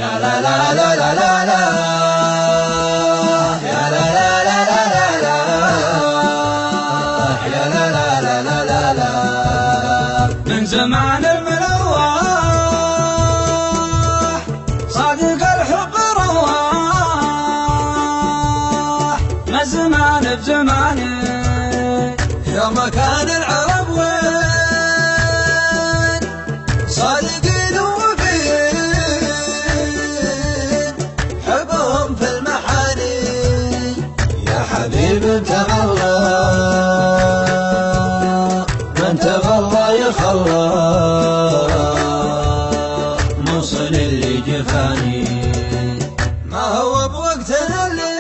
يا لا لا لا لا لا لا، يا لا لا لا لا لا لا، يا لا لا لا لا لا لا. من زمان الملواح صادق الحب رواح، ما زمان بزمانه يوم كان العرب وين صادقين ووفين، حبهم في المحاني يا حبيب تغلى، من تغلى يخلى موصل اللي جفاني، ما هو بوقتنا اللي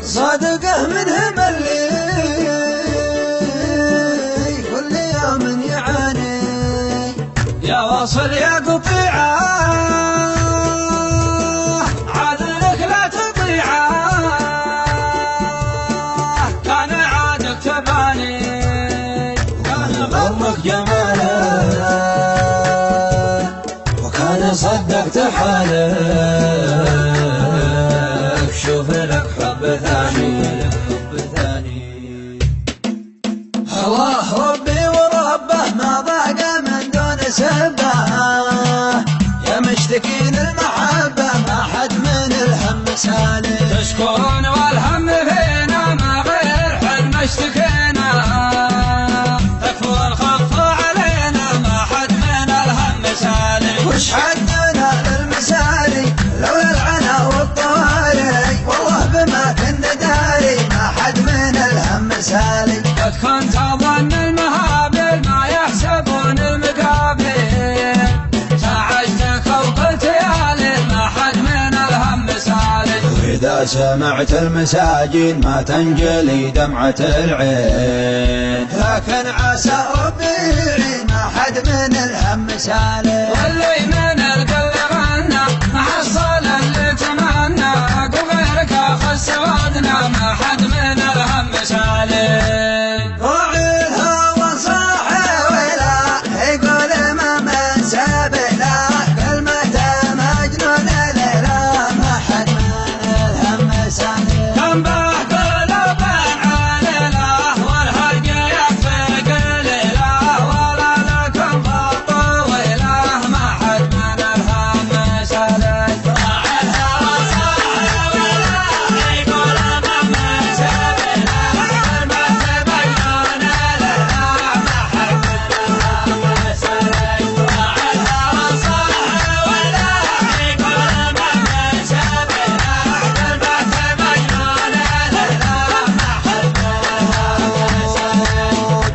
صادقه منهم اللي كل يوم يعاني، يا واصل يا قطيعه عادلك لا تطيعه، كان عادك تباني كان غرك جماله، وكان صدقت حالك شوف لك حب ثاني، هواه ربي وربه ما ضاق من دون سبه، يا مشتكين المحبه ما حد من الهم سالي، تشكرون والهم فينا ما غير حد اشتكينا، تكفو الخف علينا ما حد من الهم سالي، وش حدنا للمسالي لولا العنا والطوالي، والله بما كنا داري ما حد من الهم سالي، قد كنت أظن المهابل ما يحسبون المقابل، تعجتك وقلت يا ليل ما حد من الهم سالي، وإذا سمعت المساجين ما تنجلي دمعة العين، لكن عسى ربي يعين ما حد من الهم سالي، واللي من القلب غنى مع الصلاة اللي تمنى، وغيرك أخذ سوادنا ما حد من الهم سالي، راعي الهوى صاحي ولا يقول ما من سبيله، كلمته مجنون ليلى ما حد من الهم سالي، كم به قلب عليله والهرج يكفي قليله، ولا لكم خط طويله ما حد من الهم سالي، راعي الهوى صاحي ولا يقول ما من سبيله، كلمته مجنون ليلى ما حد من الهم سالي، راعي الهوى صاحي ولا يقول ما من سبيله، كلمته مجنون ليلى ما حد من الهم سالي،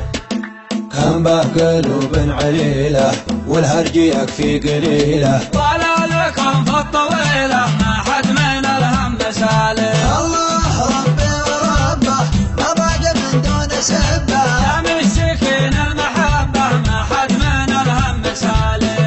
كم به قلوب عليله والهرج يكفي قليله، ولا لكم في الطويله ما حد من الهم سالي، الله ربي وربه ما ضاق من دون سبه، يا مشتكين المحبه ما حد من الهم سالي،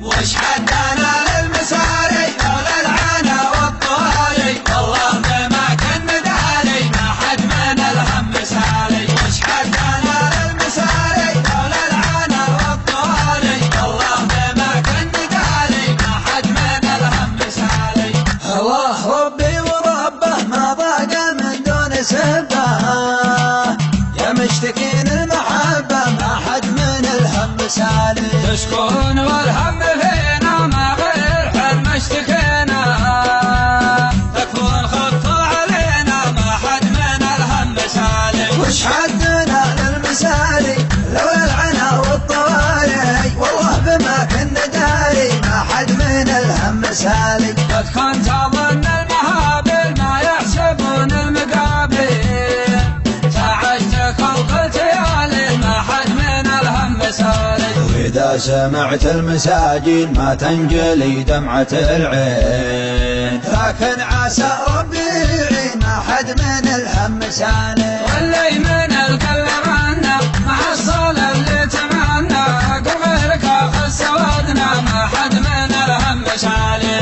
وش حدنا للمساري لولا العنا والطوالي، والله بما كنا داري ما حد من الهم سالي، وش حدنا للمساري لولا العنا والطوالي، والله بما كنا داري ما حد من الهم سالي، هواه ربي وربه ما ضاق من دون سبه، يا مشتكين المحبه ما حد من الهم سالي، تشكرون والهم فينا ما غير حد اشتكينا، تكفو الخط علينا ما حد من الهم سالي، وش حدنا للمسالي لولا العنا والطوالي، والله بما كنا داري ما حد من الهم سالي، قد كنت أظن المهابل ما يحسبون المقابل، تعجتك وقلت يا ليل ما حد من الهم سالي، وإذا سمعت المساجين ما تنجلي دمعة العين، لكن عسى ربي يعين ما حد من الهم سالي، واللي من القلب غنى مع الصلاة اللي تمنى، وغيرك أخذ سوادنا ما حد من الهم سالي،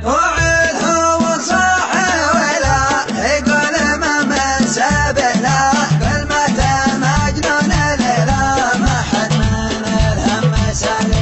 راعي الهوى صاحي ولا يقول ما من سبيله، كلمته مجنون ليلى ما حد من الهم سالي.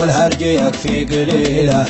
والهرج يكفي قليله.